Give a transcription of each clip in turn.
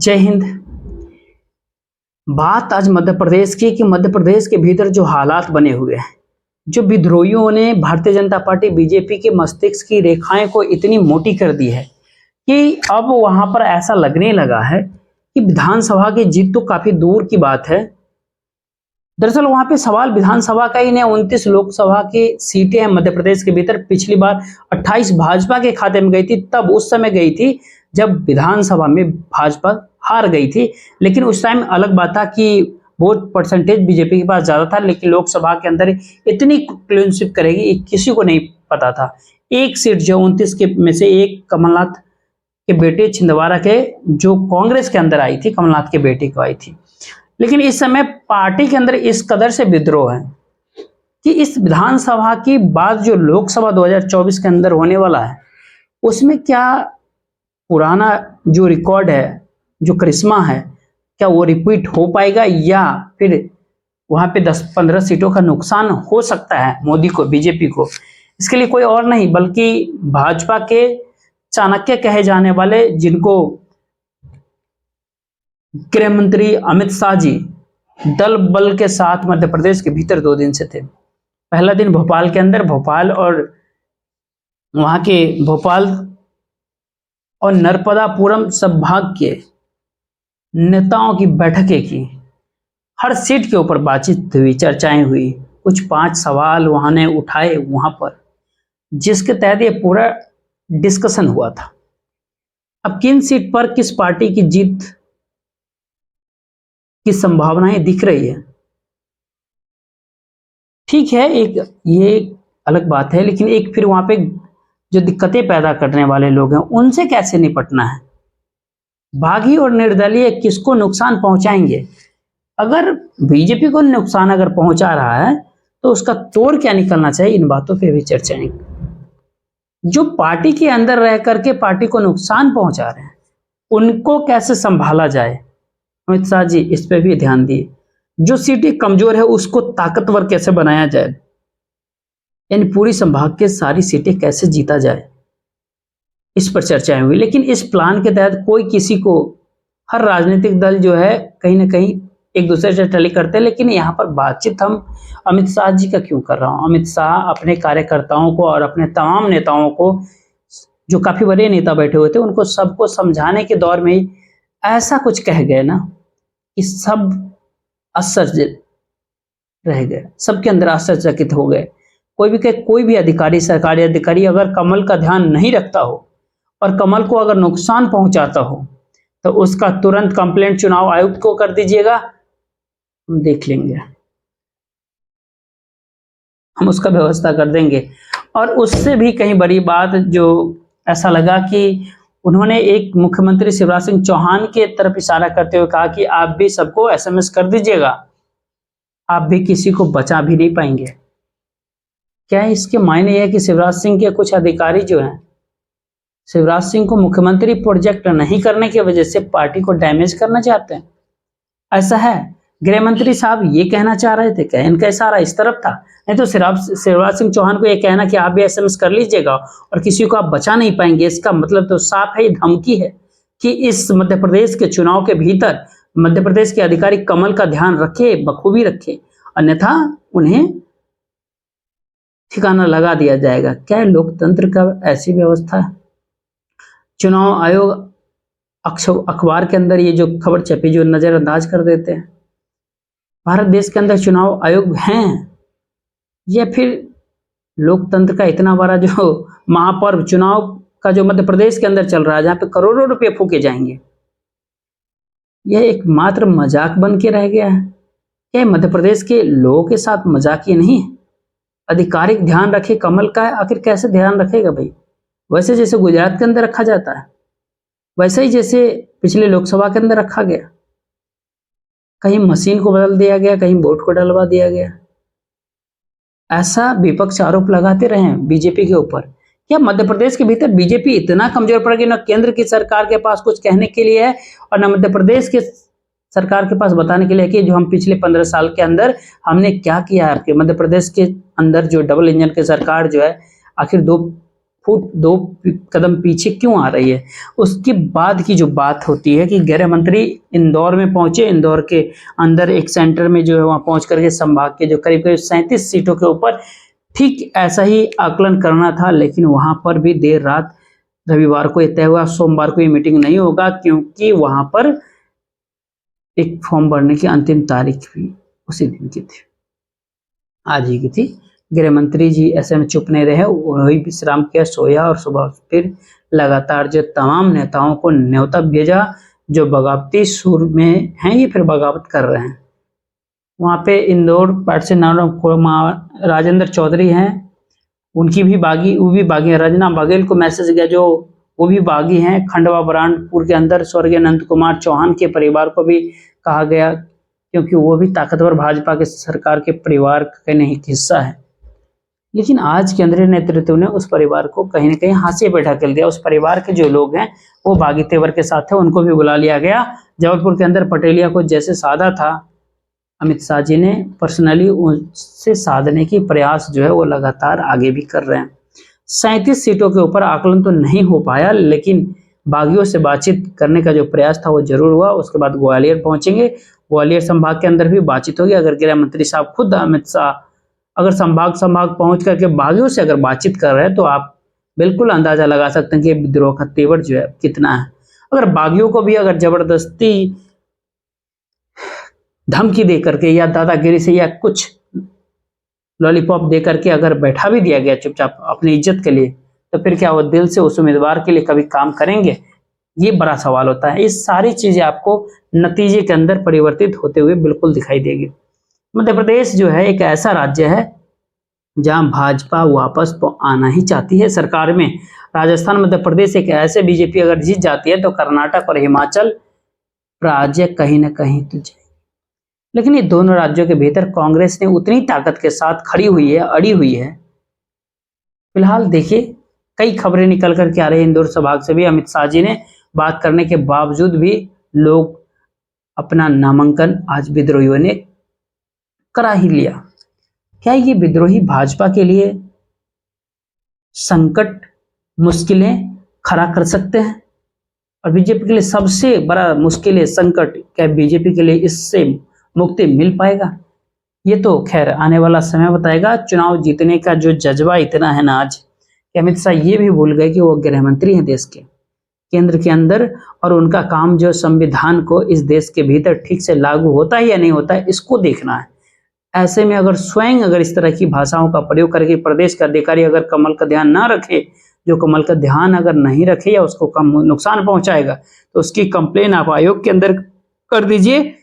जय हिंद। बात आज मध्य प्रदेश की कि मध्य प्रदेश के भीतर जो हालात बने हुए हैं, जो विद्रोहियों ने भारतीय जनता पार्टी बीजेपी के मस्तिष्क की रेखाएं को इतनी मोटी कर दी है कि अब वहां पर ऐसा लगने लगा है कि विधानसभा की जीत तो काफी दूर की बात है। दरअसल वहां पे सवाल विधानसभा का ही नहीं, 29 लोकसभा की सीटें हैं मध्य प्रदेश के भीतर। पिछली बार 28 भाजपा के खाते में गई थी, तब उस समय गई थी जब विधानसभा में भाजपा हार गई थी। लेकिन उस टाइम अलग बात था कि वोट परसेंटेज बीजेपी के पास ज्यादा था, लेकिन लोकसभा के अंदर इतनी क्लीन स्वीप करेगी किसी को नहीं पता था। एक सीट जो 29 के में से एक कमलनाथ के बेटे छिंदवाड़ा के, जो कांग्रेस के अंदर आई थी, कमलनाथ के बेटे को आई थी। लेकिन इस समय पार्टी के अंदर इस कदर से विद्रोह है कि इस विधानसभा की बाद जो लोकसभा 2024 के अंदर होने वाला है, उसमें क्या पुराना जो रिकॉर्ड है, जो करिश्मा है, क्या वो रिपीट हो पाएगा या फिर वहां पे 10-15 सीटों का नुकसान हो सकता है मोदी को, बीजेपी को। इसके लिए कोई और नहीं बल्कि भाजपा के चाणक्य कहे जाने वाले, जिनको गृह मंत्री अमित शाह जी दल बल के साथ मध्य प्रदेश के भीतर 2 दिन से थे। पहला दिन भोपाल के अंदर, भोपाल और वहां के भोपाल और नर्मदापुरम संभाग के नेताओं की बैठकें की, हर सीट के ऊपर बातचीत हुई, चर्चाएं हुई, कुछ 5 सवाल वहां ने उठाए वहां पर, जिसके तहत ये पूरा डिस्कशन हुआ था। अब किन सीट पर किस पार्टी की जीत की संभावनाएं दिख रही है, ठीक है, ये अलग बात है। लेकिन एक फिर वहां पे जो दिक्कतें पैदा करने वाले लोग हैं, उनसे कैसे निपटना है। बागी और निर्दलीय किसको नुकसान पहुंचाएंगे। अगर बीजेपी को नुकसान अगर पहुंचा रहा है तो उसका तोड़ क्या निकलना चाहिए, इन बातों पे भी चर्चाएं। जो पार्टी के अंदर रह करके पार्टी को नुकसान पहुंचा रहे हैं, उनको कैसे संभाला जाए। अमित शाह जी इस पे भी ध्यान दिए। जो सीटें कमजोर है उसको ताकतवर कैसे बनाया जाए, यानी पूरी संभाग के सारी सीटें कैसे जीता जाए, इस पर चर्चाएं हुई। लेकिन इस प्लान के तहत कोई किसी को, हर राजनीतिक दल जो है कहीं ना कहीं एक दूसरे से टली करते हैं। लेकिन यहाँ पर बातचीत हम अमित शाह जी का क्यों कर रहा हूँ। अमित शाह अपने कार्यकर्ताओं को और अपने तमाम नेताओं को, जो काफी बड़े नेता बैठे हुए थे, उनको सबको समझाने के दौर में ऐसा कुछ कह गए ना कि सब आश्चर्य रह गए, सबके अंदर आश्चर्यचकित हो गए। कोई भी अधिकारी, सरकारी अधिकारी अगर कमल का ध्यान नहीं रखता हो और कमल को अगर नुकसान पहुंचाता हो तो उसका तुरंत कंप्लेंट चुनाव आयुक्त को कर दीजिएगा, हम देख लेंगे, हम उसका व्यवस्था कर देंगे। और उससे भी कहीं बड़ी बात जो ऐसा लगा कि उन्होंने एक मुख्यमंत्री शिवराज सिंह चौहान के तरफ इशारा करते हुए कहा कि आप भी सबको एसएमएस कर दीजिएगा, आप भी किसी को बचा भी नहीं पाएंगे। क्या इसके मायने यह कि शिवराज सिंह के कुछ अधिकारी जो हैं, शिवराज सिंह को मुख्यमंत्री प्रोजेक्ट नहीं करने की वजह से पार्टी को डैमेज करना चाहते हैं? ऐसा है। गृह मंत्री साहब ये कहना चाह रहे थे, क्या इनका इशारा इस तरफ था? नहीं तो शिवराज सिंह चौहान को ये कहना कि आप भी एसएमएस कर लीजिएगा और किसी को आप बचा नहीं पाएंगे, इसका मतलब तो साफ है, ये धमकी है कि इस मध्य प्रदेश के चुनाव के भीतर मध्य प्रदेश के अधिकारी कमल का ध्यान रखे, बखूबी रखे, अन्यथा उन्हें ठिकाना लगा दिया जाएगा। क्या लोकतंत्र का ऐसी व्यवस्था है? चुनाव आयोग अखबार के अंदर ये जो खबर छपी, जो नजरअंदाज कर देते हैं। भारत देश के अंदर चुनाव आयोग हैं या फिर लोकतंत्र का इतना बड़ा जो महापर्व चुनाव का जो मध्य प्रदेश के अंदर चल रहा है, जहां पे करोड़ों रुपए फूके जाएंगे, यह एक मात्र मजाक बन के रह गया है। क्या मध्य प्रदेश के लोगों के साथ मजाक ये नहीं है? आधिकारिक ध्यान रखे कमल का है, आखिर कैसे ध्यान रखेगा भाई? वैसे जैसे गुजरात के अंदर रखा जाता है, वैसे ही जैसे पिछले लोकसभा के अंदर रखा गया, कहीं मशीन को बदल दिया गया, कहीं वोट को डलवा दिया गया। ऐसा विपक्ष आरोप लगाते रहे बीजेपी के ऊपर। क्या मध्य प्रदेश के भीतर बीजेपी इतना कमजोर पड़ गई, न केंद्र की सरकार के पास कुछ कहने के लिए है और न मध्य प्रदेश के सरकार के पास बताने के लिए कि जो हम पिछले 15 साल के अंदर हमने क्या किया है। आपके मध्य प्रदेश के अंदर जो डबल इंजन की सरकार जो है, आखिर 2 फुट 2 कदम पीछे क्यों आ रही है। उसके बाद की जो बात होती है कि गृह मंत्री इंदौर में पहुंचे, इंदौर के अंदर एक सेंटर में जो है वहां पहुंच करके संभाग के जो करीब करीब 37 सीटों के ऊपर ठीक ऐसा ही आकलन करना था, लेकिन वहां पर भी देर रात रविवार को तय हुआ सोमवार को ये मीटिंग नहीं होगा, क्योंकि वहां पर एक फॉर्म भरने की अंतिम तारीख भी उसी दिन की थी, आज ही की थी। गृह मंत्री जी ऐसे में चुप नहीं रहे, वही विश्राम किया, सोया और सुबह फिर लगातार जो तमाम नेताओं को न्योता भेजा जो बगावती सुर में हैं, ये फिर बगावत कर रहे हैं। वहां पे इंदौर पार्टी से राजेंद्र चौधरी हैं, उनकी भी बागी, वो भी बागी है। रजना बघेल को मैसेज गया जो वो भी बागी हैं। खंडवा बरानपुर के अंदर स्वर्गीय अनंत कुमार चौहान के परिवार को भी कहा गया, क्योंकि वो भी ताकतवर भाजपा के सरकार के परिवार का नहीं हिस्सा है। लेकिन आज केंद्रीय नेतृत्व ने उस परिवार को कहीं ना कहीं हाशिए पे ढकेल दिया। उस परिवार के जो लोग हैं वो बागी तेवर के साथ है, उनको भी बुला लिया गया। जबलपुर के अंदर पटेलिया को जैसे साधा था, अमित शाह जी ने पर्सनली उससे साधने की प्रयास जो है वो लगातार आगे भी कर रहे हैं। 37 सीटों के ऊपर आकलन तो नहीं हो पाया, लेकिन बागियों से बातचीत करने का जो प्रयास था वो जरूर हुआ। उसके बाद ग्वालियर पहुंचेंगे, ग्वालियर संभाग के अंदर भी बातचीत होगी। अगर गृह मंत्री साहब खुद अमित शाह अगर संभाग पहुंच करके बागियों से अगर बातचीत कर रहे हैं, तो आप बिल्कुल अंदाजा लगा सकते हैं कि विद्रोह का तेवर जो है कितना है। अगर बागियों को भी अगर जबरदस्ती धमकी दे करके या दादागिरी से या कुछ लॉलीपॉप दे करके अगर बैठा भी दिया गया चुपचाप अपनी इज्जत के लिए, तो फिर क्या वो दिल से उस उम्मीदवार के लिए कभी काम करेंगे? ये बड़ा सवाल होता है। इस सारी चीजें आपको नतीजे के अंदर परिवर्तित होते हुए बिल्कुल दिखाई देगी। मध्य प्रदेश जो है एक ऐसा राज्य है जहां भाजपा वापस तो आना ही चाहती है सरकार में। राजस्थान, मध्य प्रदेश एक ऐसे बीजेपी अगर जीत जाती है तो कर्नाटक और हिमाचल राज्य कहीं ना कहीं तो जाए। लेकिन ये दोनों राज्यों के भीतर कांग्रेस ने उतनी ताकत के साथ खड़ी हुई है, अड़ी हुई है। फिलहाल देखिए, कई खबरें निकल कर के आ रही है इंदौर संभाग से भी। अमित शाह जी ने बात करने के बावजूद भी लोग अपना नामांकन आज विद्रोहियों ने करा ही लिया। क्या ये विद्रोही भाजपा के लिए संकट, मुश्किलें खड़ा कर सकते हैं? और बीजेपी के लिए सबसे बड़ा मुश्किल है संकट, क्या बीजेपी के लिए इससे मुक्ति मिल पाएगा? ये तो खैर आने वाला समय बताएगा। चुनाव जीतने का जो जज्बा इतना है ना आज कि अमित शाह ये भी भूल गए कि वो गृह मंत्री हैं देश के, केंद्र के अंदर, और उनका काम जो संविधान को इस देश के भीतर ठीक से लागू होता है या नहीं होता है, इसको देखना है। ऐसे में अगर स्वयं अगर इस तरह की भाषाओं का प्रयोग करके प्रदेश का अधिकारी अगर कमल का ध्यान ना रखे, जो कमल का ध्यान अगर नहीं रखे या उसको कम नुकसान पहुंचाएगा, तो उसकी कंप्लेन आप आयोग के अंदर कर दीजिए,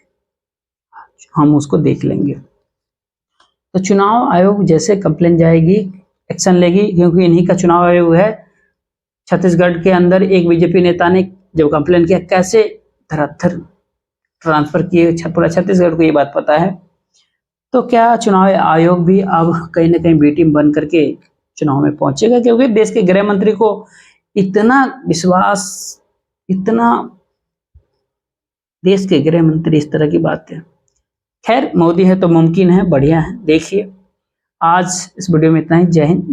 हम उसको देख लेंगे। तो चुनाव आयोग जैसे कंप्लेन जाएगी एक्शन लेगी, क्योंकि इन्हीं का चुनाव आयोग है। छत्तीसगढ़ के अंदर एक बीजेपी नेता ने जब कंप्लेन किया, कैसे धराधर ट्रांसफर किए पूरा छत्तीसगढ़ को ये बात पता है। तो क्या चुनाव आयोग भी अब कहीं ना कहीं बी टीम बन करके चुनाव में पहुंचेगा? क्योंकि देश के गृह मंत्री को इतना विश्वास, इतना देश के गृह मंत्री इस तरह की बात है। खैर, मोदी है तो मुमकिन है, बढ़िया है। देखिए, आज इस वीडियो में इतना ही। जय हिंद।